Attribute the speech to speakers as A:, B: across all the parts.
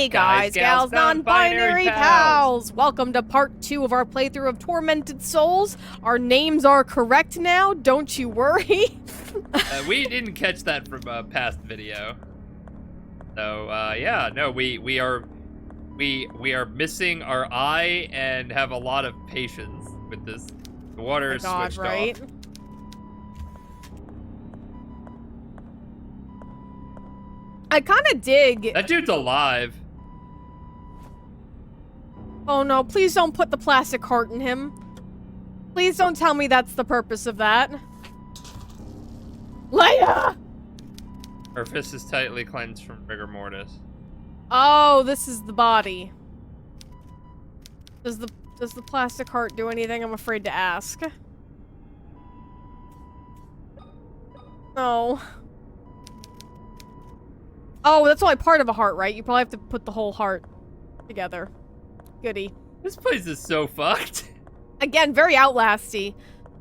A: Hey guys, gals, non-binary pals! Welcome to part 2 of our playthrough of Tormented Souls. Our names are correct now, don't you worry.
B: We didn't catch that from a past video. So, yeah, no, we are missing our eye and have a lot of patience with this. The water is switched off.
A: I kind of dig.
B: That dude's alive.
A: Oh no, please don't put the plastic heart in him. Please don't tell me that's the purpose of that. Leia!
B: Her fist is tightly clenched from rigor mortis.
A: Oh, this is the body. Does the plastic heart do anything? I'm afraid to ask. No. Oh, that's only part of a heart, right? You probably have to put the whole heart together. Goody.
B: This place is so fucked.
A: Again, very Outlasty.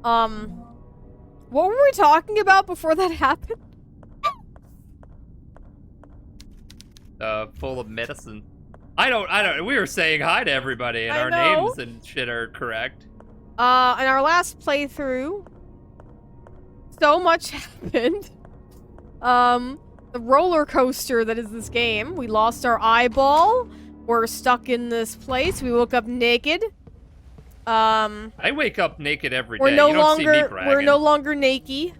A: What were we talking about before that happened?
B: Full of medicine. I don't, we were saying hi to everybody and our names and shit are correct.
A: In our last playthrough, so much happened. The roller coaster that is this game. We lost our eyeball. We're stuck in this place. We woke up naked.
B: I wake up naked every day.
A: We're no
B: you don't
A: longer
B: see me bragging.
A: we're no longer naked.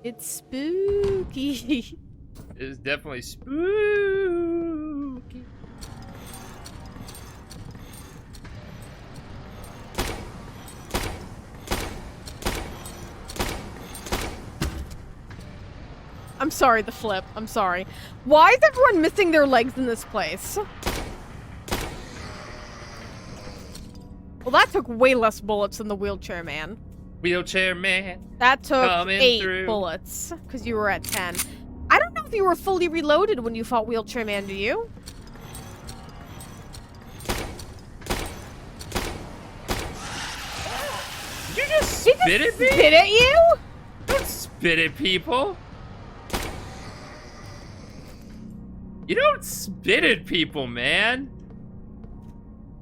A: It's spooky.
B: It's definitely spooky.
A: I'm sorry, the flip. I'm sorry. Why is everyone missing their legs in this place? Well, that took way less bullets than the wheelchair man.
B: Wheelchair man.
A: That took
B: coming
A: 8
B: through.
A: bullets, because you were at 10. I don't know if you were fully reloaded when you fought Wheelchair Man, do you?
B: Did you just spit at me?
A: Spit at you?
B: Don't spit at people. You don't spit at people, man.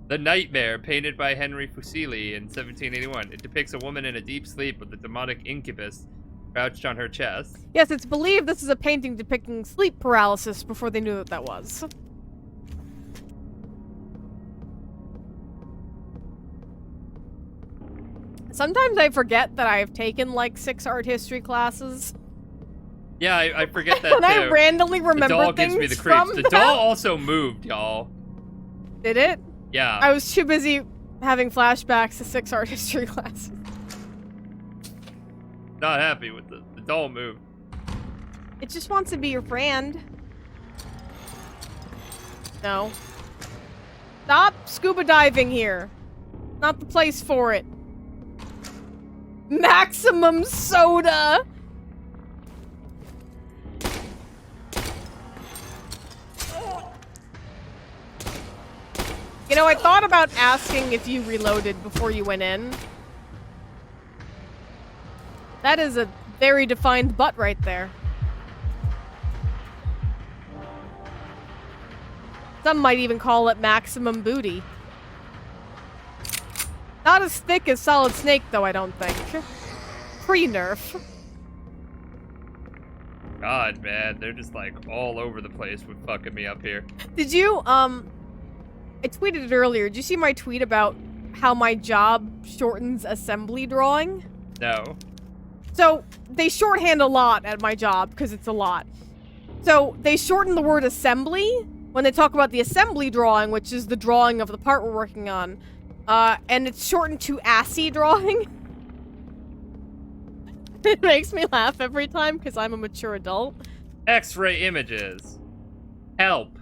B: The Nightmare, painted by Henry Fuseli in 1781. It depicts a woman in a deep sleep with a demonic incubus crouched on her chest.
A: Yes, it's believed this is a painting depicting sleep paralysis before they knew what that was. Sometimes I forget that I've taken like 6 art history classes.
B: Yeah, I forget that
A: And I randomly remember
B: the doll
A: things
B: gives me the
A: from
B: creeps. The doll also moved, y'all.
A: Did it?
B: Yeah.
A: I was too busy having flashbacks to 6 art history classes.
B: Not happy with the doll move.
A: It just wants to be your friend. No. Stop scuba diving here. Not the place for it. Maximum soda! You know, I thought about asking if you reloaded before you went in. That is a very defined butt right there. Some might even call it maximum booty. Not as thick as Solid Snake, though, I don't think. Pre-nerf.
B: God, man, they're just like all over the place with fucking me up here.
A: Did you, I tweeted it earlier. Did you see my tweet about how my job shortens assembly drawing?
B: No.
A: So, they shorthand a lot at my job, because it's a lot. So, they shorten the word assembly when they talk about the assembly drawing, which is the drawing of the part we're working on. And it's shortened to ASCII drawing. It makes me laugh every time, because I'm a mature adult.
B: X-ray images. Help.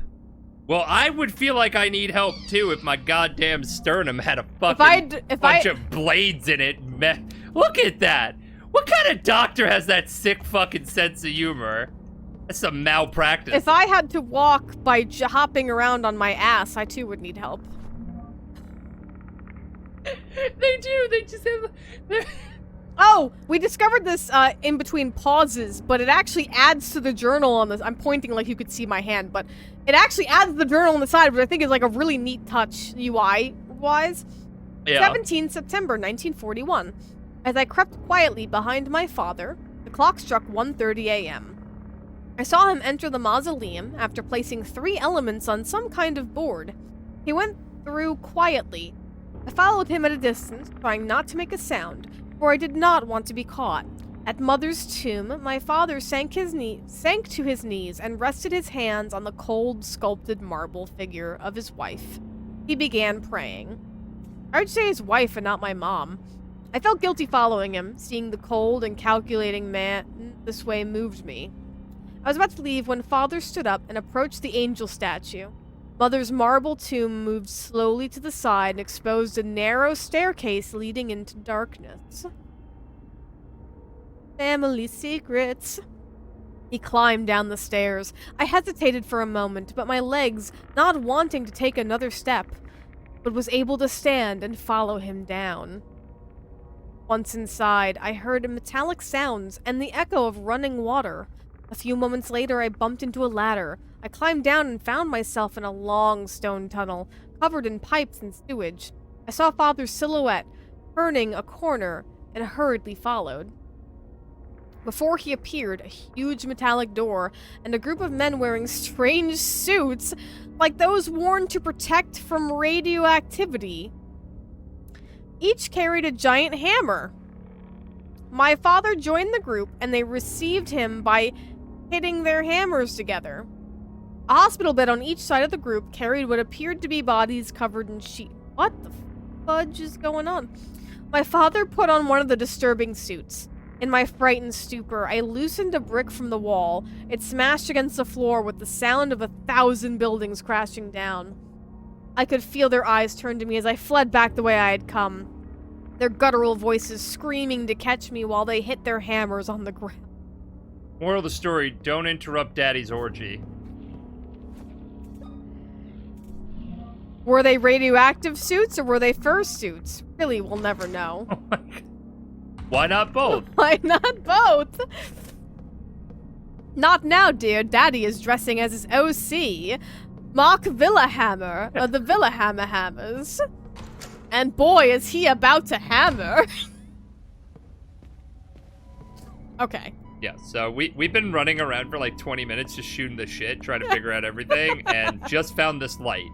B: Well, I would feel like I need help, too, if my goddamn sternum had a fucking bunch of blades in it. Look at that. What kind of doctor has that sick fucking sense of humor? That's some malpractice.
A: If I had to walk by hopping around on my ass, I too would need help.
B: They do. They just have...
A: Oh, we discovered this in between pauses, but it actually adds to the journal on this. I'm pointing like you could see my hand, but it actually adds the journal on the side, which I think is like a really neat touch UI-wise.
B: Yeah.
A: 17 September 1941. As I crept quietly behind my father, the clock struck 1:30 a.m. I saw him enter the mausoleum after placing 3 elements on some kind of board. He went through quietly. I followed him at a distance, trying not to make a sound, for I did not want to be caught. At Mother's tomb, my father sank to his knees and rested his hands on the cold, sculpted marble figure of his wife. He began praying. I would say his wife and not my mom. I felt guilty following him. Seeing the cold and calculating man this way moved me. I was about to leave when Father stood up and approached the angel statue. Mother's marble tomb moved slowly to the side and exposed a narrow staircase leading into darkness. Family secrets. He climbed down the stairs. I hesitated for a moment, but my legs, not wanting to take another step, but was able to stand and follow him down. Once inside, I heard metallic sounds and the echo of running water. A few moments later, I bumped into a ladder. I climbed down and found myself in a long stone tunnel, covered in pipes and sewage. I saw Father's silhouette, turning a corner, and hurriedly followed. Before he appeared, a huge metallic door, and a group of men wearing strange suits, like those worn to protect from radioactivity. Each carried a giant hammer. My father joined the group, and they received him by hitting their hammers together. A hospital bed on each side of the group carried what appeared to be bodies covered in sheets. What the fudge is going on? My father put on one of the disturbing suits. In my frightened stupor, I loosened a brick from the wall. It smashed against the floor with the sound of 1,000 buildings crashing down. I could feel their eyes turn to me as I fled back the way I had come. Their guttural voices screaming to catch me while they hit their hammers on the ground.
B: Moral of the story, don't interrupt Daddy's orgy.
A: Were they radioactive suits or were they fursuits? Really, we'll never know.
B: Oh my God. Why not both?
A: Why not both? Not now, dear. Daddy is dressing as his OC, Mark Villahammer, of the Villahammer Hammers. And boy, is he about to hammer. Okay.
B: Yeah, so we've been running around for like 20 minutes just shooting the shit, trying to figure out everything, and just found this light.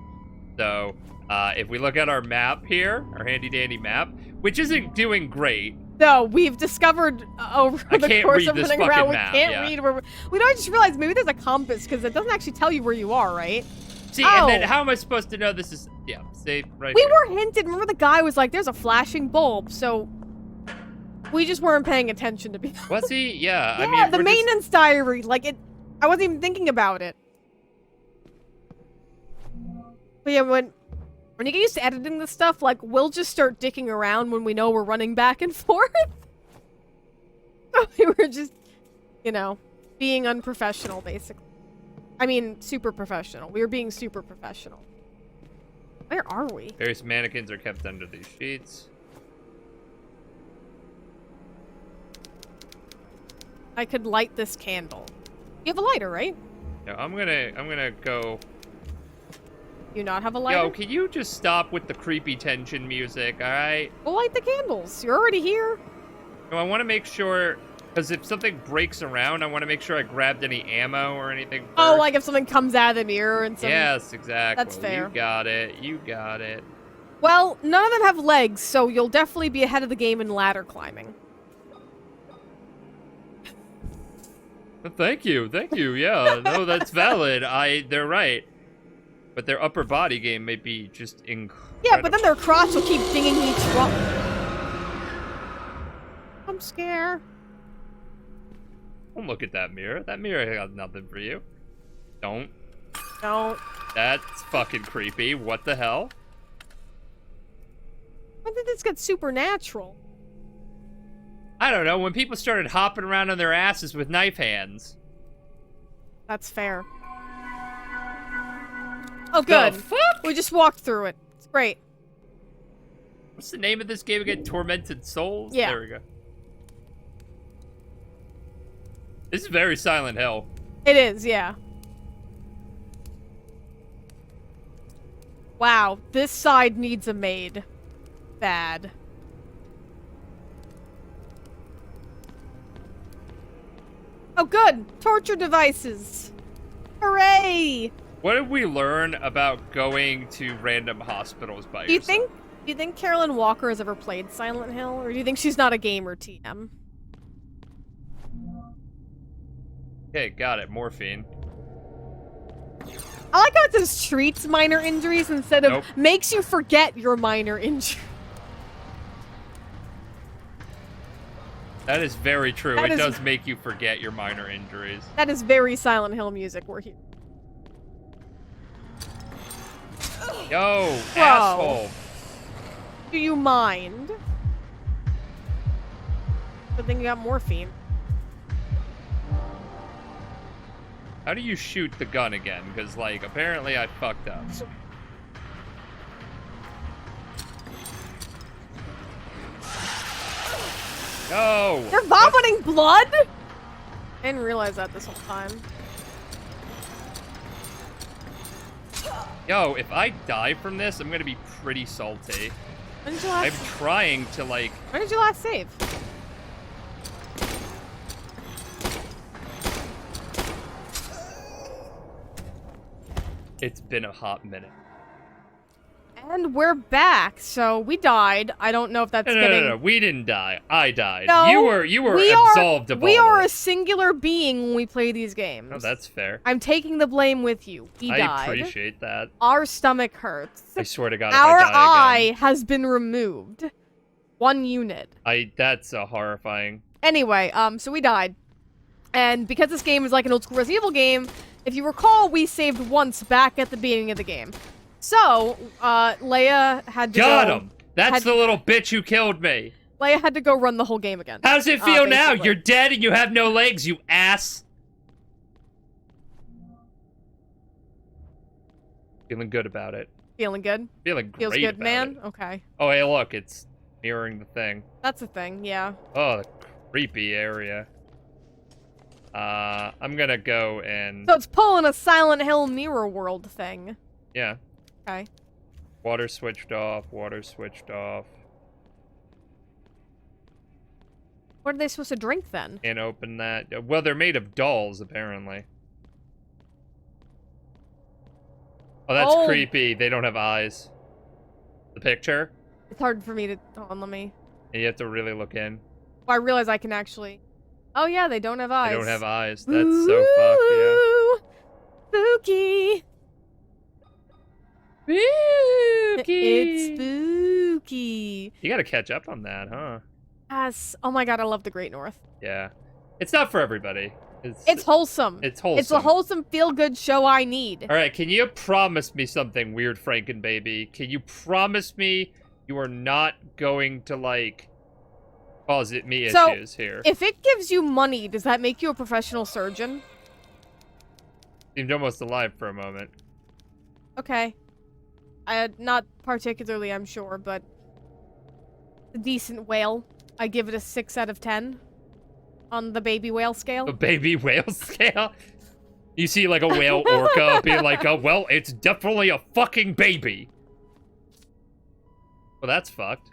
B: So, if we look at our map here, our handy-dandy map, which isn't doing great.
A: No, we've discovered over the course of running around, we can't read where we don't just realize maybe there's a compass, because it doesn't actually tell you where you are, right?
B: See, and then how am I supposed to know this is, yeah, say right
A: We
B: here.
A: were hinted, remember the guy was like, there's a flashing bulb, so we just weren't paying attention to be.
B: Was he? Yeah,
A: Yeah,
B: I mean,
A: the maintenance diary, like I wasn't even thinking about it. But yeah, when you get used to editing this stuff, like, we'll just start dicking around when we know we're running back and forth. So we were just, you know, being unprofessional, basically. I mean, super professional. We were being super professional. Where are we?
B: Various mannequins are kept under these sheets.
A: I could light this candle. You have a lighter, right?
B: Yeah, I'm gonna go.
A: You not have a lighter?
B: Yo, can you just stop with the creepy tension music, alright?
A: We'll light the candles. You're already here.
B: No, I want to make sure, because if something breaks around, I want to make sure I grabbed any ammo or anything first.
A: Oh, like if something comes out of the mirror and something.
B: Yes, exactly.
A: That's fair.
B: You got it. You got it.
A: Well, none of them have legs, so you'll definitely be ahead of the game in ladder climbing.
B: Thank you. Thank you. Yeah, no, that's valid. They're right. But their upper body game may be just incredible.
A: Yeah, but then their crotch will keep dinging each one. I'm scared.
B: Don't look at that mirror. That mirror got nothing for you. Don't.
A: Don't.
B: That's fucking creepy. What the hell?
A: When did this get supernatural?
B: I don't know. When people started hopping around on their asses with knife hands.
A: That's fair. Oh, good.
B: The fuck?
A: We just walked through it. It's great.
B: What's the name of this game again? Tormented Souls?
A: Yeah.
B: There we go. This is very Silent Hill.
A: It is, yeah. Wow, this side needs a maid. Bad. Oh, good! Torture devices! Hooray!
B: What did we learn about going to random hospitals by yourself?
A: Do you think Carolyn Walker has ever played Silent Hill, or do you think she's not a gamer, TM?
B: Okay, got it. Morphine.
A: I like how it says treats minor injuries instead of makes you forget your minor injury.
B: That is very true. It does make you forget your minor injuries.
A: That is very Silent Hill music we're here.
B: Yo, asshole.
A: Do you mind? Good thing you got morphine.
B: How do you shoot the gun again? Because, like, apparently I fucked up. No!
A: You're vomiting blood? I didn't realize that this whole time.
B: Yo, if I die from this, I'm gonna be pretty salty.
A: When did you last...
B: I'm trying to, like...
A: When did you last save?
B: It's been a hot minute.
A: And we're back. So we died. I don't know if that's
B: No, we didn't die. I died.
A: No,
B: you were absolved of all
A: We are a
B: this.
A: singular being when we play these games.
B: Oh, that's fair.
A: I'm taking the blame with you. We died.
B: I appreciate that.
A: Our stomach hurts.
B: I swear to God,
A: Our
B: if I die
A: eye
B: again,
A: has been removed. 1 unit.
B: that's horrifying.
A: Anyway, so we died. And because this game is like an old school Resident Evil game, if you recall, we saved once back at the beginning of the game. So, Leia had to
B: Got him! That's the little bitch who killed me.
A: Leia had to go run the whole game again.
B: How's it feel now?
A: Basically.
B: You're dead and you have no legs, you ass! Feeling good about it.
A: Feeling good?
B: Feeling great
A: Feels good,
B: about
A: man?
B: it.
A: Okay.
B: Oh, hey, look, it's mirroring the thing.
A: That's a thing, yeah.
B: Oh, the creepy area. I'm gonna go and...
A: So it's pulling a Silent Hill mirror world thing.
B: Yeah.
A: Okay.
B: Water switched off, water switched off.
A: What are they supposed to drink then?
B: Can't open that. Well, they're made of dolls, apparently. Oh, that's creepy. They don't have eyes. The picture?
A: It's hard for me to... Hold on, let me...
B: And you have to really look in.
A: Well, I realize I can actually... Oh yeah, they don't have eyes.
B: They don't have eyes. That's so fucked, yeah.
A: Spooky!
B: Spooky!
A: It's spooky.
B: You gotta catch up on that, huh?
A: Yes. Oh my god, I love the Great North.
B: Yeah. It's not for everybody.
A: It's wholesome.
B: It's wholesome.
A: It's a wholesome, feel-good show I need.
B: Alright, can you promise me something, weird Frankenbaby? Can you promise me you are not going to, like, cause me issues here?
A: If it gives you money, does that make you a professional surgeon?
B: Seemed almost alive for a moment.
A: Okay. Not particularly, I'm sure, but... a decent whale. I give it a 6 out of 10. On the baby whale scale.
B: The baby whale scale? You see, like, a whale orca being like, oh, well, it's definitely a fucking baby. Well, that's fucked.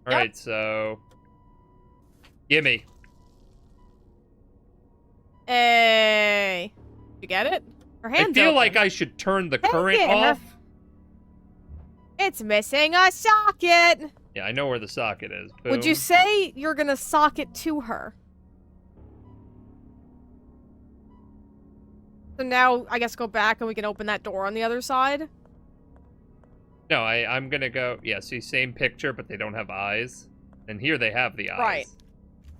B: Alright, so... Gimme.
A: Hey. You get it? Her hand's
B: I feel
A: open.
B: like I should turn the current
A: it.
B: off.
A: It's missing a socket!
B: Yeah, I know where the socket is. Boom.
A: Would you say you're gonna socket to her? So now, I guess go back and we can open that door on the other side?
B: No, I'm gonna go... Yeah, see, same picture, but they don't have eyes. And here they have the eyes.
A: Right.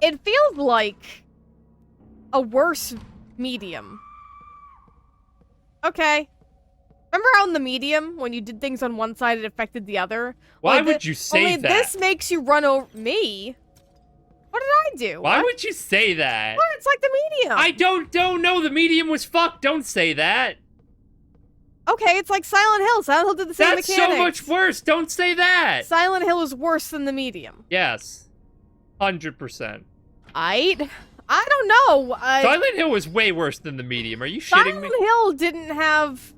A: It feels like a worse medium. Okay. Remember how in the medium, when you did things on one side, it affected the other?
B: Why would you say
A: only
B: that?
A: This makes you run over me. What did I do?
B: Why would you say that?
A: What? It's like the medium.
B: I don't know. The medium was fucked. Don't say that.
A: Okay, it's like Silent Hill. Silent Hill did the same
B: That's
A: mechanics.
B: so much worse. Don't say that.
A: Silent Hill is worse than the medium.
B: Yes. 100%.
A: I don't know.
B: Silent Hill was way worse than The Medium. Are you shitting me?
A: Silent Hill didn't have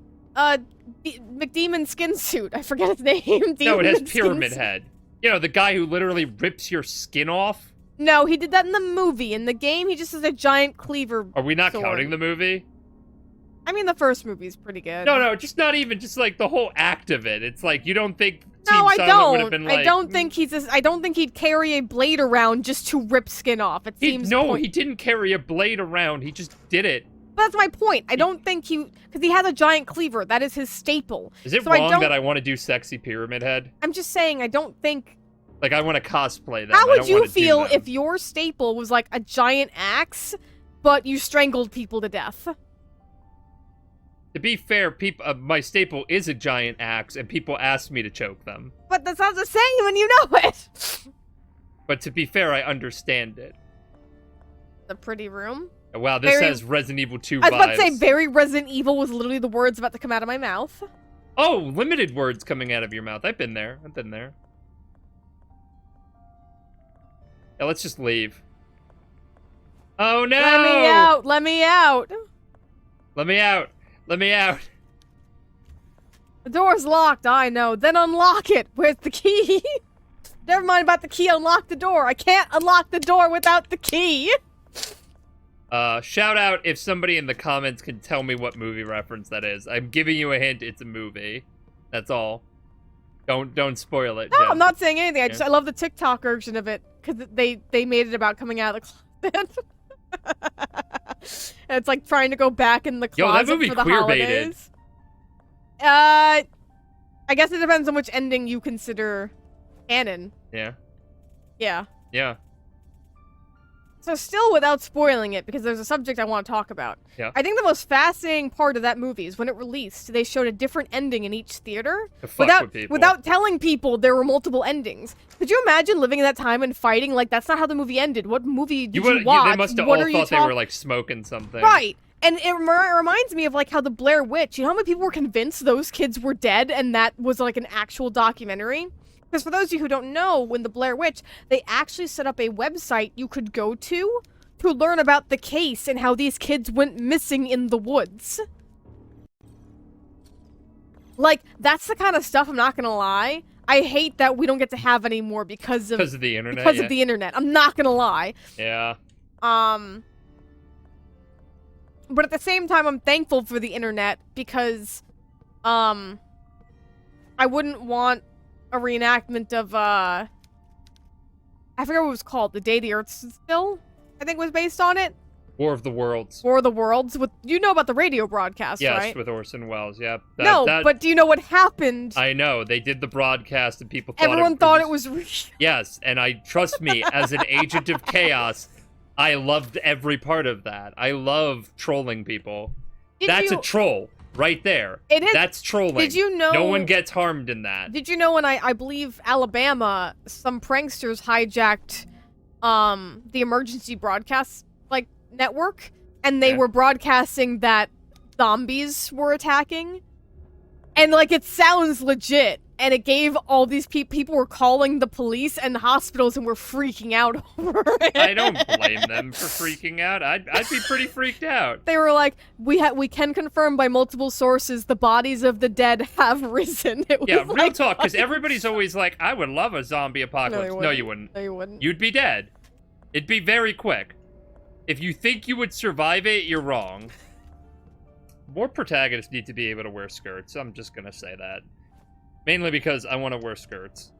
A: McDemon skin suit. I forget his name.
B: No, it has Pyramid Head. You know, the guy who literally rips your skin off?
A: No, he did that in the movie. In the game, he just has a giant cleaver.
B: Are we not
A: sword.
B: counting the movie?
A: I mean, the first movie's pretty good.
B: No, just not even, just like the whole act of it. It's like, you don't think
A: No,
B: Team
A: I
B: Silent would have
A: don't.
B: been like...
A: I don't think I don't think he'd carry a blade around just to rip skin off. It seems
B: No, he didn't carry a blade around. He just did it.
A: But that's my point. I don't think because he has a giant cleaver. That is his staple.
B: Is it
A: so
B: wrong that I want to do sexy Pyramid Head?
A: I'm just saying, I don't think...
B: Like, I want to cosplay them.
A: How would you feel if your staple was like a giant axe, but you strangled people to death?
B: To be fair, my staple is a giant axe, and people ask me to choke them.
A: But that's not the same when you know it!
B: But to be fair, I understand it.
A: The pretty room?
B: Wow, this has Resident Evil 2 vibes.
A: I was about to say, very Resident Evil was literally the words about to come out of my mouth.
B: Oh, limited words coming out of your mouth. I've been there. Yeah, let's just leave. Oh, no!
A: Let me out! Let me out!
B: Let me out! Let me out!
A: The door's locked, I know. Then unlock it! Where's the key? Never mind about the key, unlock the door. I can't unlock the door without the key!
B: Shout out if somebody in the comments can tell me what movie reference that is. I'm giving you a hint, it's a movie. That's all. Don't spoil it,
A: No,
B: Jen.
A: I'm not saying anything. I love the TikTok version of it, because they made it about coming out of the closet. And it's like trying to go back in the closet for the holidays. I guess it depends on which ending you consider canon.
B: Yeah.
A: Yeah.
B: Yeah.
A: So still without spoiling it, because there's a subject I want to talk about.
B: Yeah.
A: I think the most fascinating part of that movie is when it released, they showed a different ending in each theater.
B: To fuck with people.
A: Without telling people there were multiple endings. Could you imagine living in that time and fighting? Like, that's not how the movie ended. What movie did you watch?
B: They must have all thought they were, like, smoking something.
A: Right. And it reminds me of, like, how the Blair Witch, you know how many people were convinced those kids were dead and that was, like, an actual documentary? Because for those of you who don't know, when the Blair Witch, they actually set up a website you could go to learn about the case and how these kids went missing in the woods. Like, that's the kind of stuff, I'm not gonna lie, I hate that we don't get to have anymore because of
B: the internet.
A: Because of the internet. I'm not gonna lie.
B: Yeah.
A: But at the same time, I'm thankful for the internet because, I wouldn't want a reenactment of, I forget what it was called. The Day the Earth Stood Still, I think was based on it.
B: War of the Worlds.
A: War of the Worlds. You know about the radio broadcast,
B: yes,
A: right?
B: Yes, with Orson Welles, yeah.
A: But do you know what happened?
B: I know. They did the broadcast and people thought
A: Everyone thought it was real.
B: Yes, and trust me, as an agent of chaos, I loved every part of that. I love trolling people. That's a troll. Right there. That's trolling.
A: Did you know...
B: No one gets harmed in that.
A: Did you know when I believe Alabama, some pranksters hijacked the emergency broadcast, like, network? And they were broadcasting that zombies were attacking? And, like, it sounds legit. And it gave all these people were calling the police and the hospitals and were freaking out over it.
B: I don't blame them for freaking out. I'd be pretty freaked out.
A: They were like, we can confirm by multiple sources the bodies of the dead have risen.
B: Yeah, real talk, because everybody's always like, I would love a zombie apocalypse. No, you wouldn't.
A: No, you wouldn't.
B: You'd be dead. It'd be very quick. If you think you would survive it, you're wrong. More protagonists need to be able to wear skirts. I'm just gonna say that. Mainly because I want to wear skirts.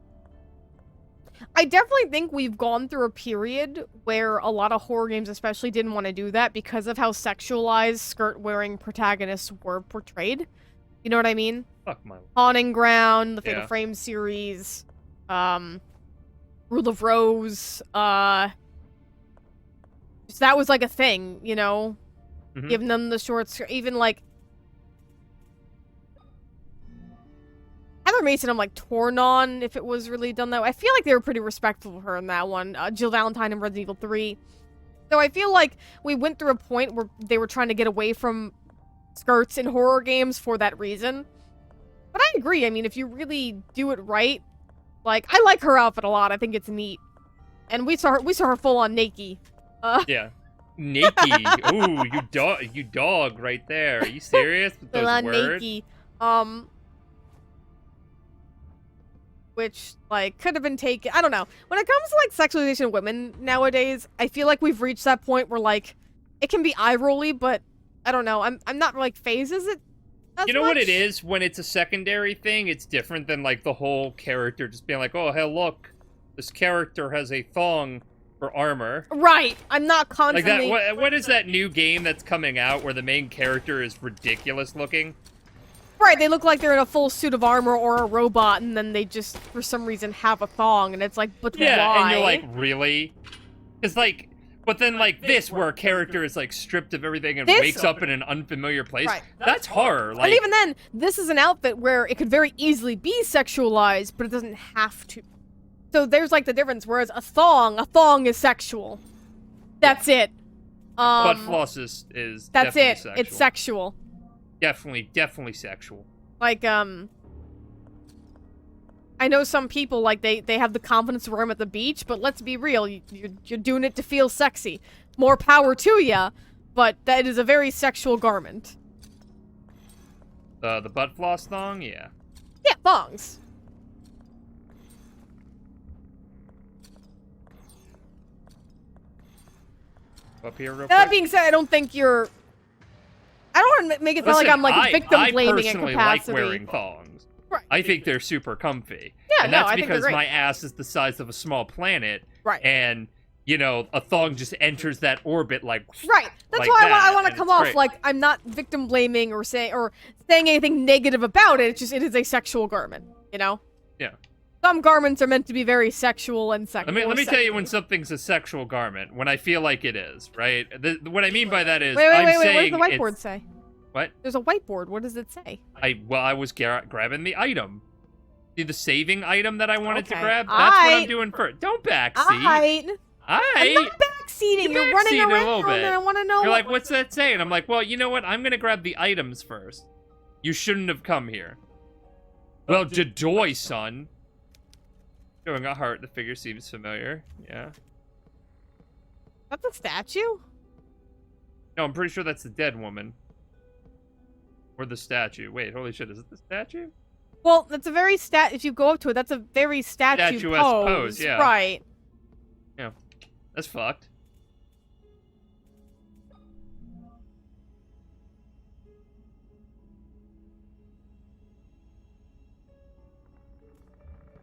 A: I definitely think we've gone through a period where a lot of horror games especially didn't want to do that because of how sexualized skirt-wearing protagonists were portrayed. You know what I mean?
B: Fuck my...
A: Haunting Ground, the Fatal Frame series, Rule of Rose, so that was like a thing, you know? Mm-hmm. Giving them the short skirt, even like Heather Mason, I'm like torn on if it was really done that way. I feel like they were pretty respectful of her in that one. Jill Valentine in Resident Evil 3. So I feel like we went through a point where they were trying to get away from skirts in horror games for that reason. But I agree. I mean, if you really do it right, like, I like her outfit a lot. I think it's neat. And we saw her full on naked.
B: Yeah. Nakey. Ooh, you dog right there. Are you serious with those words?
A: Nakey. Which, like, could have been taken. I don't know. When it comes to, like, sexualization of women nowadays, I feel like we've reached that point where, like, it can be eye-rolly, but I don't know. I'm not, like, phases it as
B: You know
A: much.
B: what it is? When it's a secondary thing, it's different than, like, the whole character just being like, oh, hey, look, this character has a thong for armor.
A: Right. I'm not constantly...
B: Like that. What is that new game that's coming out where the main character is ridiculous looking?
A: Right, they look like they're in a full suit of armor or a robot, and then they just, for some reason, have a thong, and it's like, but why?
B: Yeah, and you're like, really? It's like, but then like this, where a character is like stripped of everything and wakes up in an unfamiliar place,
A: right.
B: That's horror. Like,
A: and even then, this is an outfit where it could very easily be sexualized, but it doesn't have to. So there's like the difference, whereas a thong is sexual. That's it.
B: Butt floss is
A: that's
B: definitely
A: it.
B: Sexual.
A: It's sexual.
B: Definitely sexual.
A: Like, I know some people, like, they have the confidence to wear them at the beach, but let's be real, you're doing it to feel sexy. More power to ya, but that is a very sexual garment.
B: The butt floss thong, yeah.
A: Yeah, thongs.
B: Up here real
A: That
B: quick.
A: being said, I don't think you're... I don't want to make it sound like I'm, like, victim-blaming in capacity.
B: I personally like wearing thongs.
A: Right.
B: I think they're super comfy.
A: Yeah,
B: and
A: no,
B: that's
A: I think they're
B: because
A: great.
B: my ass is the size of a small planet.
A: Right.
B: And, you know, a thong just enters that orbit like...
A: Right. That's
B: like
A: why
B: that,
A: I want to
B: and
A: come
B: it's
A: off
B: great.
A: like I'm not victim-blaming or saying anything negative about it. It's just, it is a sexual garment, you know?
B: Yeah.
A: Some garments are meant to be very sexual and sexual.
B: Let me tell you when something's a sexual garment, when I feel like it is, right? What I mean by that is,
A: wait,
B: I'm
A: what
B: saying
A: does the whiteboard say?
B: What?
A: There's a whiteboard. What does it say?
B: I was grabbing the item. See the saving item that I wanted to
A: Okay.
B: grab? That's what I'm doing first. Don't backseat. I'm
A: not backseating. You're running
B: backseating a
A: around,
B: little bit.
A: and I want to know.
B: You're like, what's that saying? I'm like, well, you know what? I'm gonna grab the items first. You shouldn't have come here. Well, Jadoy, son. Showing a heart. The figure seems familiar. Yeah.
A: That's a statue?
B: No, I'm pretty sure that's the dead woman. Or the statue. Wait, holy shit, is it the statue?
A: Well, that's a very if you go up to it, that's a very statue
B: Statuesque pose, yeah.
A: Right.
B: Yeah. That's fucked.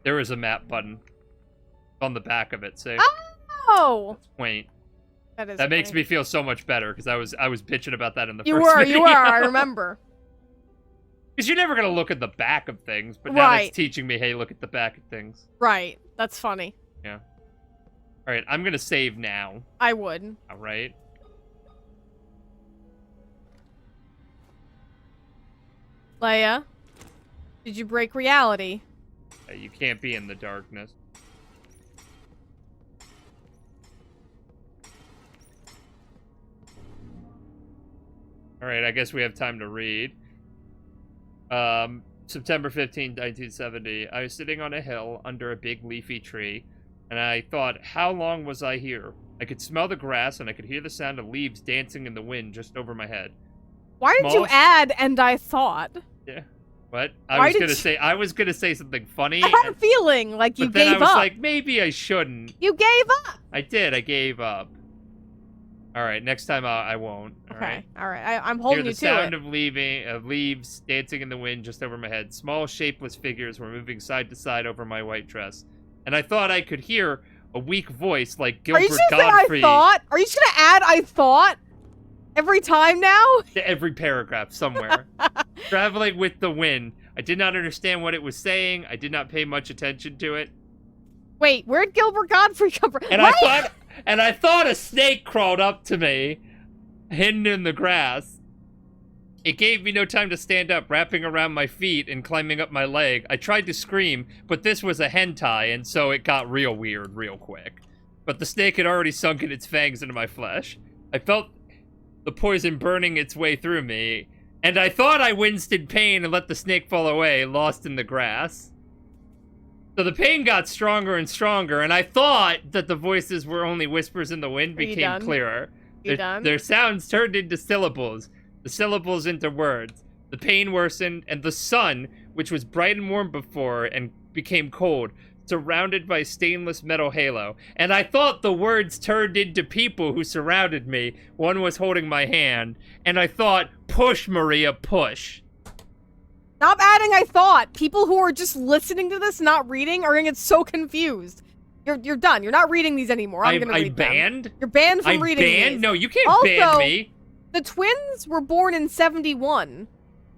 B: There is a map button on the back of it, see?
A: Oh!
B: That's quaint.
A: That
B: makes me feel so much better, because I was bitching about that in the
A: you
B: first
A: were,
B: video.
A: You were, I remember.
B: Because you're never going to look at the back of things, but now it's teaching me, hey, look at the back of things.
A: Right. That's funny.
B: Yeah. Alright, I'm going to save now.
A: I would.
B: Alright.
A: Leia, did you break reality?
B: You can't be in the darkness. Alright, I guess we have time to read. September 15, 1970. I was sitting on a hill under a big leafy tree, and I thought, how long was I here? I could smell the grass, and I could hear the sound of leaves dancing in the wind just over my head.
A: Why did you add, and I thought?
B: Yeah. What? I was gonna say something funny.
A: I had a feeling like you gave up.
B: But then I was like, maybe I shouldn't.
A: You gave up.
B: I did. I gave up. All right. Next time I won't. All right.
A: All right. I'm holding you to it.
B: Hear the sound of leaves dancing in the wind just over my head. Small, shapeless figures were moving side to side over my white dress, and I thought I could hear a weak voice like Gilbert Godfrey.
A: Are you just gonna add I thought every time now?
B: To every paragraph somewhere. Traveling with the wind. I did not understand what it was saying. I did not pay much attention to it.
A: Wait, where'd Gilbert Godfrey come from?
B: And I thought a snake crawled up to me, hidden in the grass. It gave me no time to stand up, wrapping around my feet and climbing up my leg. I tried to scream, but this was a hentai, and so it got real weird real quick. But the snake had already sunken its fangs into my flesh. I felt the poison burning its way through me, and I thought I winced in pain and let the snake fall away, lost in the grass. So the pain got stronger and stronger, and I thought that the voices were only whispers in the wind became clearer.
A: You done?
B: Their sounds turned into syllables, the syllables into words. The pain worsened, and the sun, which was bright and warm before and became cold, surrounded by stainless metal halo. And I thought the words turned into people who surrounded me. One was holding my hand, and I thought, push, Maria, push.
A: Stop adding I thought. People who are just listening to this, not reading, are gonna get so confused. You're done. You're not reading these anymore. I'm gonna read them.
B: Banned?
A: You're banned from reading these.
B: No, you can't ban me.
A: The twins were born in 71.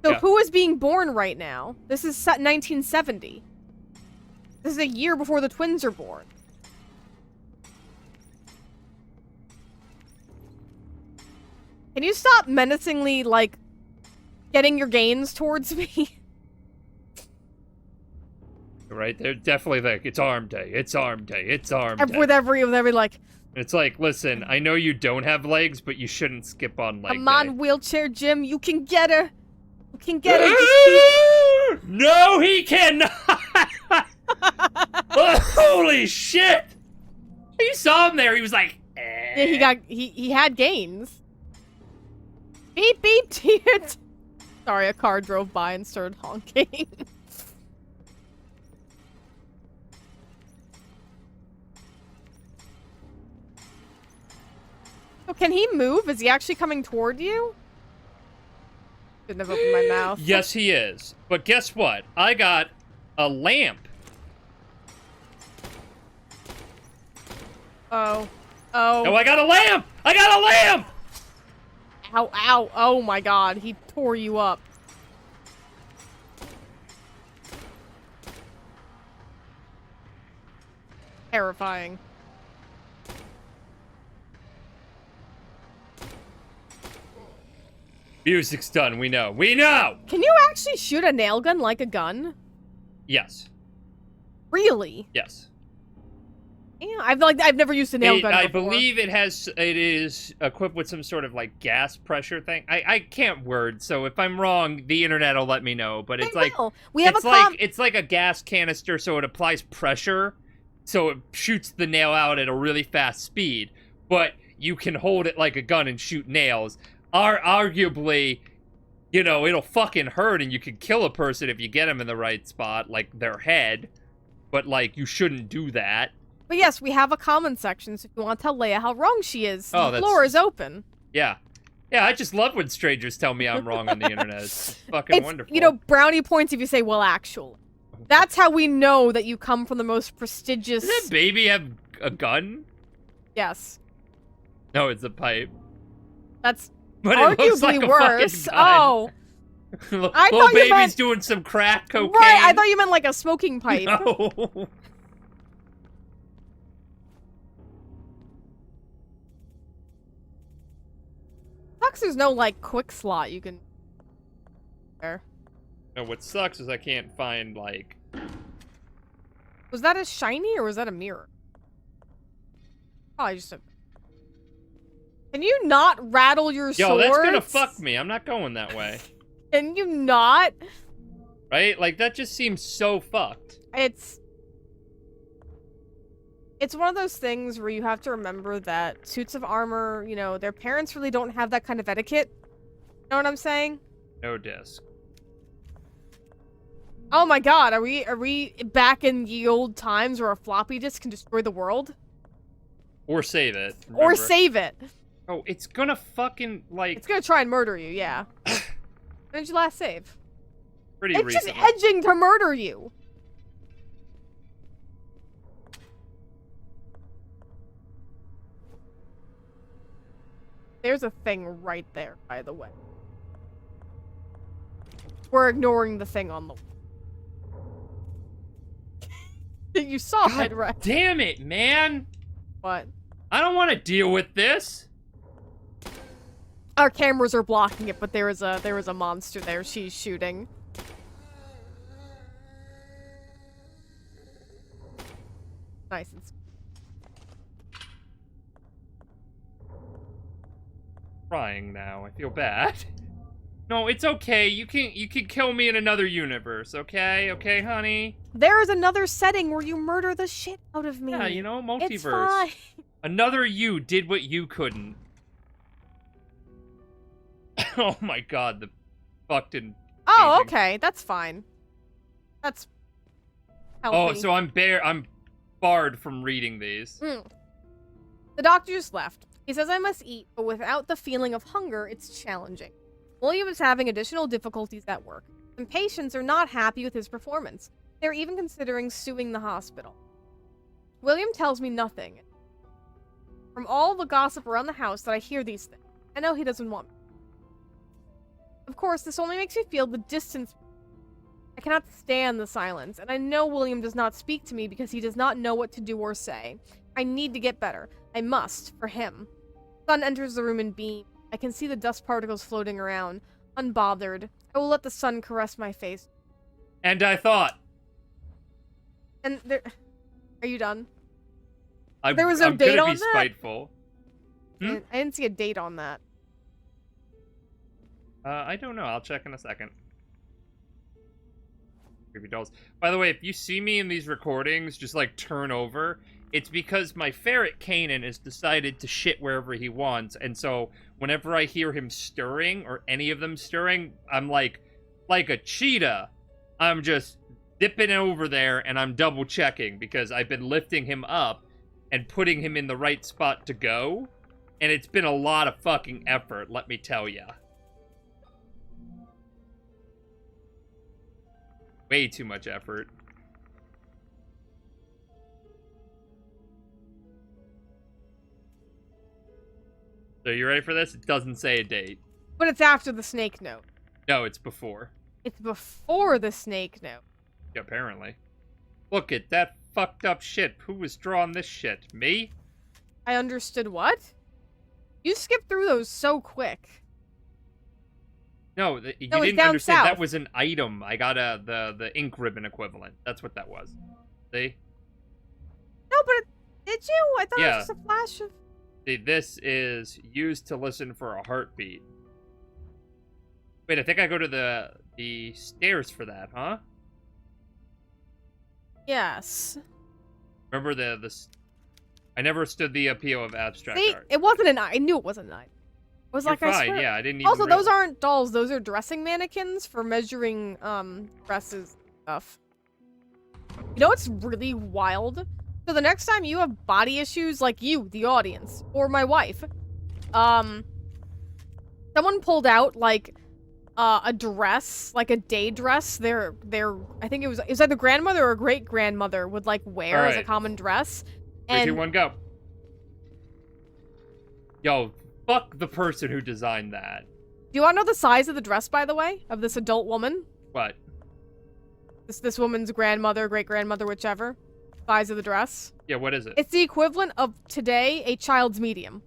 A: So who is being born right now? This is 1970. This is a year before the twins are born. Can you stop menacingly, like, getting your gains towards me?
B: Right, they're definitely like, it's arm day, it's arm day, it's arm day.
A: With every, like...
B: It's like, listen, I know you don't have legs, but you shouldn't skip on leg day.
A: Come on, wheelchair Jim, you can get her. You can get her.
B: No, he cannot! Holy shit! You saw him there, he was like, eh.
A: Yeah, he had gains. Beep, beep, teet. Sorry, a car drove by and started honking. Oh, can he move? Is he actually coming toward you? Shouldn't have opened my mouth.
B: Yes, he is. But guess what? I got a lamp.
A: Oh. Oh.
B: No, I got a lamp! I got a lamp!
A: Ow, ow. Oh my god. He tore you up. Terrifying.
B: Music's done, we know. We know!
A: Can you actually shoot a nail gun like a gun?
B: Yes.
A: Really?
B: Yes.
A: Yeah, I've never used a nail gun before.
B: I believe it is equipped with some sort of like gas pressure thing. I can't word, so if I'm wrong, the internet will let me know. But it's like it's like a gas canister, so it applies pressure, so it shoots the nail out at a really fast speed. But you can hold it like a gun and shoot nails. Arguably, you know, it'll fucking hurt, and you can kill a person if you get them in the right spot, like their head. But like, you shouldn't do that.
A: But yes, we have a comment section, so if you want to tell Leia how wrong she is, the floor is open.
B: Yeah. Yeah, I just love when strangers tell me I'm wrong on the internet. It's fucking wonderful.
A: You know, brownie points if you say, well, actually. That's how we know that you come from the most prestigious...
B: Does that baby have a gun?
A: Yes.
B: No, it's a pipe.
A: That's
B: but
A: arguably
B: like
A: worse. Oh.
B: I thought baby's meant... doing some crack cocaine.
A: Right, I thought you meant like a smoking pipe.
B: No.
A: Sucks there's no, like, quick slot you can... there.
B: No, what sucks is I can't find, like...
A: Was that a shiny or was that a mirror? Probably just a... Can you not rattle your swords?
B: Yo, that's gonna fuck me. I'm not going that way.
A: Can you not?
B: Right? Like, that just seems so fucked.
A: It's one of those things where you have to remember that suits of armor, you know, their parents really don't have that kind of etiquette. You know what I'm saying?
B: No disc.
A: Oh my god, are we back in the old times where a floppy disk can destroy the world?
B: Or save it. Remember.
A: Or save it.
B: Oh, it's gonna fucking, like...
A: It's gonna try and murder you, yeah. When did you last save?
B: Pretty recently.
A: It's just edging to murder you. There's a thing right there, by the way. We're ignoring the thing on the wall. You saw it, right?
B: Damn it, man!
A: What?
B: I don't want to deal with this.
A: Our cameras are blocking it, but there is a monster there. She's shooting. Nice and
B: crying now. I feel bad. No, it's okay. You can kill me in another universe, okay? Okay, honey?
A: There is another setting where you murder the shit out of me.
B: Yeah, you know, multiverse.
A: It's fine.
B: Another you did what you couldn't. Oh my god, the fucking...
A: Oh,
B: aging.
A: okay. That's fine. That's healthy.
B: Oh, so I'm barred from reading these.
A: The doctor just left. He says I must eat, but without the feeling of hunger, it's challenging. William is having additional difficulties at work, and patients are not happy with his performance. They're even considering suing the hospital. William tells me nothing. From all the gossip around the house that I hear these things, I know he doesn't want me. Of course, this only makes me feel the distance. I cannot stand the silence, and I know William does not speak to me because he does not know what to do or say. I need to get better. I must, for him. The sun enters the room in beam. I can see the dust particles floating around. Unbothered, I will let the sun caress my face.
B: And I thought...
A: And there... Are you done?
B: I'm
A: There was no date on
B: gonna be
A: that?
B: spiteful.
A: I didn't see a date on that.
B: I don't know. I'll check in a second. Creepy dolls. By the way, if you see me in these recordings, just like turn over, it's because my ferret Kanan has decided to shit wherever he wants, and so whenever I hear him stirring, or any of them stirring, I'm like a cheetah. I'm just dipping over there, and I'm double checking, because I've been lifting him up and putting him in the right spot to go, and it's been a lot of fucking effort, let me tell ya. Way too much effort. So you ready for this? It doesn't say a date.
A: But it's after the snake note.
B: No, it's before.
A: It's before the snake note.
B: Yeah, apparently. Look at that fucked up shit. Who was drawing this shit? Me?
A: I understood what? You skipped through those so quick.
B: No, you
A: No, it's
B: didn't
A: down
B: understand.
A: south.
B: That was an item. I got the ink ribbon equivalent. That's what that was. See?
A: No, but did you? I thought it
B: Yeah.
A: was just a flash of...
B: See, this is used to listen for a heartbeat. Wait, I think I go to the stairs for that, huh?
A: Yes.
B: Remember the I never stood the appeal of abstract
A: See,
B: art.
A: it wasn't an eye. I knew it wasn't an eye. I was
B: You're
A: like, I
B: fine,
A: swear.
B: yeah, I didn't even
A: Also, those
B: realize.
A: aren't dolls. Those are dressing mannequins for measuring, dresses and stuff. You know what's really wild? So the next time you have body issues, like you, the audience, or my wife, someone pulled out, like, a dress, like a day dress. I think it was either grandmother or great-grandmother would, like, wear as a
B: Alright.
A: common dress.
B: 3,
A: And
B: 2, 1, go. Yo, fuck the person who designed that.
A: do you want to know the size of the dress, by the way, of this adult woman?
B: What?
A: This woman's grandmother, great-grandmother, whichever. Size of the dress.
B: Yeah, what is it?
A: It's the equivalent of, today, a child's medium.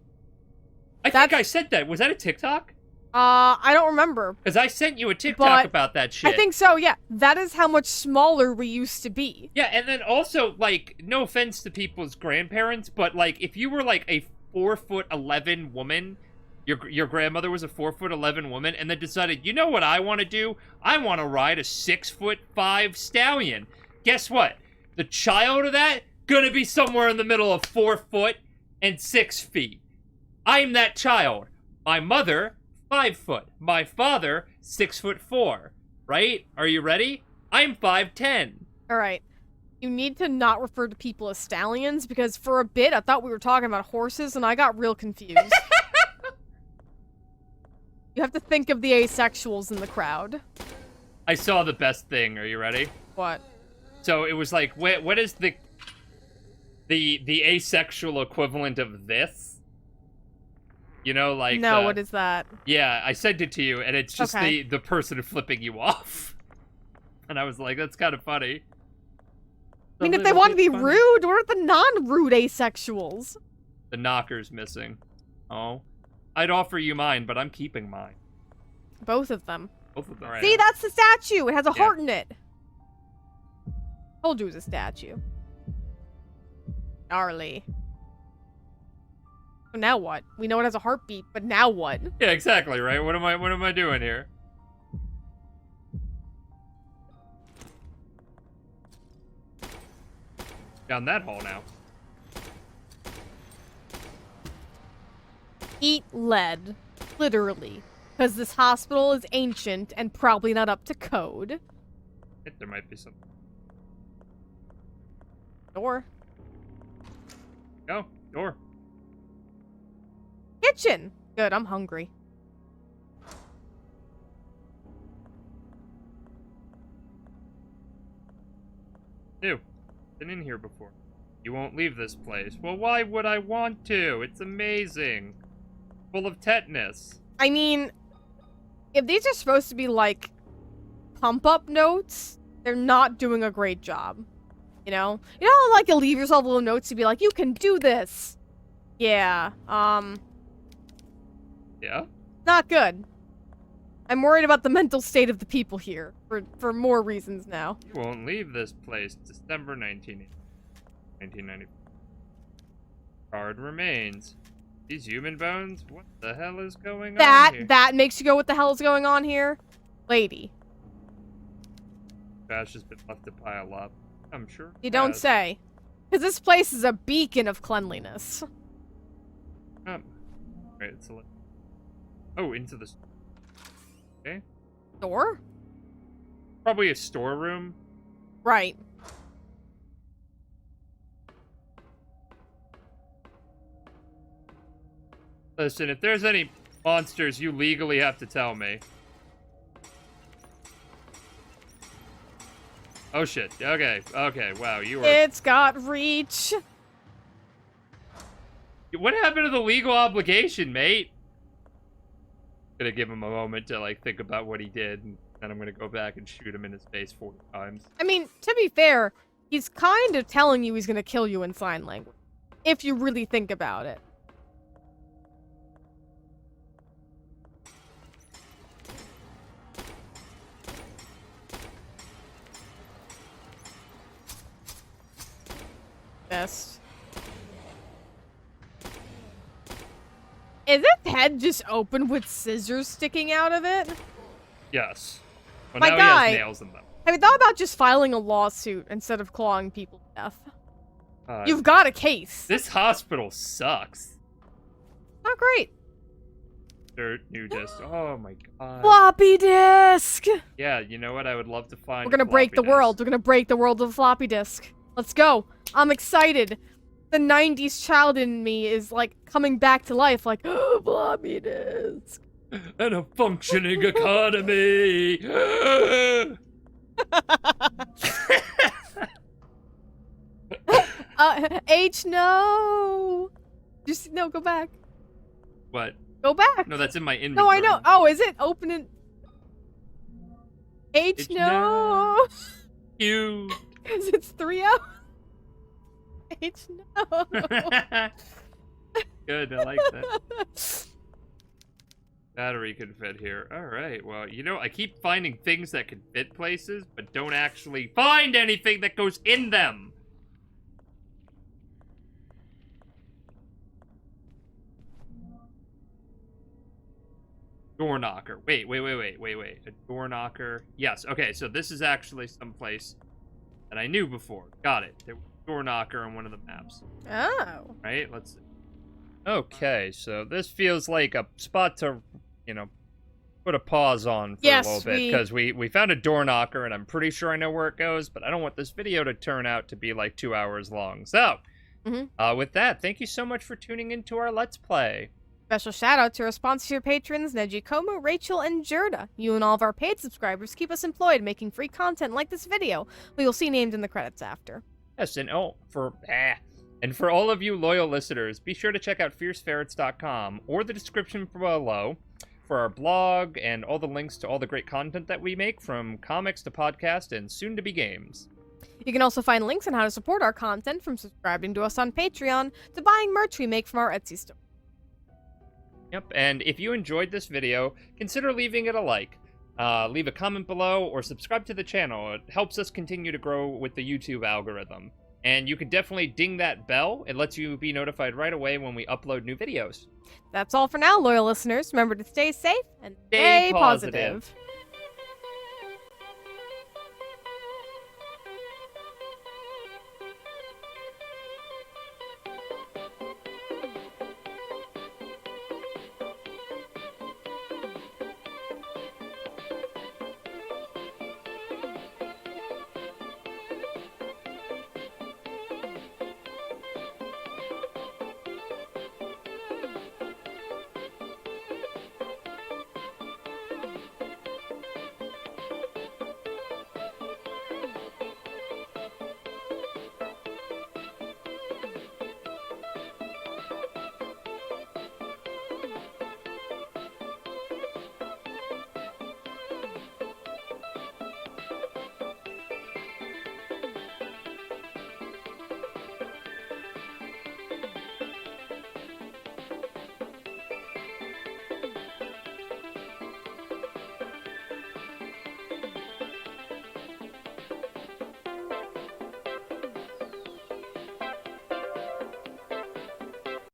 B: I think I said that. Was that a TikTok?
A: I don't remember.
B: Because I sent you a TikTok
A: But
B: about that shit.
A: I think so, yeah. That is how much smaller we used to be.
B: Yeah, and then also, like, no offense to people's grandparents, but, like, if you were, like, a 4'11" woman, your grandmother was a 4'11" woman, and then decided, you know what I want to do? I want to ride a 6'5" stallion. Guess what? The child of that, gonna be somewhere in the middle of 4 foot and 6 feet. I'm that child. My mother, 5 foot. My father, 6'4". Right? Are you ready? I'm 5'10".
A: Alright. You need to not refer to people as stallions, because for a bit, I thought we were talking about horses, and I got real confused. You have to think of the asexuals in the crowd.
B: I saw the best thing. Are you ready?
A: What?
B: So it was like, what is the asexual equivalent of this? You know, like
A: No, what is that?
B: Yeah, I sent it to you, and it's just
A: Okay.
B: the person flipping you off. And I was like, that's kind of funny.
A: I mean, if they want to be rude, what are the non-rude asexuals?
B: The knocker's missing. Oh. I'd offer you mine, but I'm keeping mine.
A: Both of them.
B: Both of them. Right
A: See,
B: now.
A: that's the statue. It has a
B: Yeah.
A: heart in it. Told you it was a statue. Gnarly. So now what? We know it has a heartbeat, but now what?
B: Yeah, exactly, right? What am I doing here? Down that hole now.
A: Eat lead. Literally. Because this hospital is ancient and probably not up to code.
B: I think there might be some.
A: Door.
B: Go. Door.
A: Kitchen. Good, I'm hungry.
B: Ew. Been in here before. You won't leave this place. Well, why would I want to? It's amazing. Full of tetanus.
A: I mean, if these are supposed to be, like, pump-up notes, they're not doing a great job. You know? You know, like, you leave yourself little notes to be like, you can do this! Yeah,
B: Yeah?
A: not good. I'm worried about the mental state of the people here, for more reasons now.
B: You won't leave this place. December 1990. Card remains. These human bones? What the hell is going on here?
A: That makes you go, what the hell is going on here? Lady.
B: Trash has been left to pile up. I'm sure.
A: You don't say. Because this place is a beacon of cleanliness.
B: Right, so oh, into the... Okay.
A: Door?
B: Probably a storeroom.
A: Right.
B: Listen, if there's any monsters, you legally have to tell me. Oh shit. Okay. Okay. Wow. You were.
A: It's got reach.
B: What happened to the legal obligation, mate? Gonna give him a moment to like think about what he did, and then I'm gonna go back and shoot him in his face 40 times.
A: I mean, to be fair, he's kind of telling you he's gonna kill you in sign language. If you really think about it. Best. Is his head just open with scissors sticking out of it?
B: Yes. Well,
A: My
B: now
A: guy,
B: he has nails in them.
A: have you thought about just filing a lawsuit instead of clawing people to death? You've got a case.
B: This hospital sucks.
A: Not great.
B: Dirt, new disk. Oh my god.
A: Floppy disk!
B: Yeah, you know what? I would love to find.
A: We're gonna break the world. We're gonna break the world with a floppy disk. Let's go. I'm excited. The 90s child in me is, like, coming back to life, like, oh, floppy disk.
B: And a functioning economy.
A: H, no. Just, no, go back.
B: What?
A: Go back.
B: No, that's in my inventory.
A: No, I know. Oh, is it? Open it. H, no.
B: You.
A: Because it's 3-0. H, no.
B: Good, I like that. Battery can fit here. Alright, well, you know, I keep finding things that can fit places, but don't actually find anything that goes in them! Door knocker. Wait. A door knocker. Yes, okay, so this is actually someplace that I knew before. Got it. There was a door knocker on one of the maps.
A: Oh.
B: Right, let's see. Okay, so this feels like a spot to, you know, put a pause on for a little bit, because we found a door knocker, and I'm pretty sure I know where it goes, but I don't want this video to turn out to be like 2 hours long. So, with that, thank you so much for tuning into our Let's Play.
A: Special shout out to our sponsor patrons, Neji Komu, Rachel, and Jerda. You and all of our paid subscribers keep us employed making free content like this video, we will see named in the credits after.
B: Yes, and for all of you loyal listeners, be sure to check out fierceferrets.com or the description below for our blog and all the links to all the great content that we make, from comics to podcast and soon-to-be games.
A: You can also find links on how to support our content, from subscribing to us on Patreon to buying merch we make from our Etsy store.
B: Yep, and if you enjoyed this video, consider leaving it a like. Leave a comment below or subscribe to the channel. It helps us continue to grow with the YouTube algorithm. And you can definitely ding that bell. It lets you be notified right away when we upload new videos.
A: That's all for now, loyal listeners. Remember to stay safe and stay positive.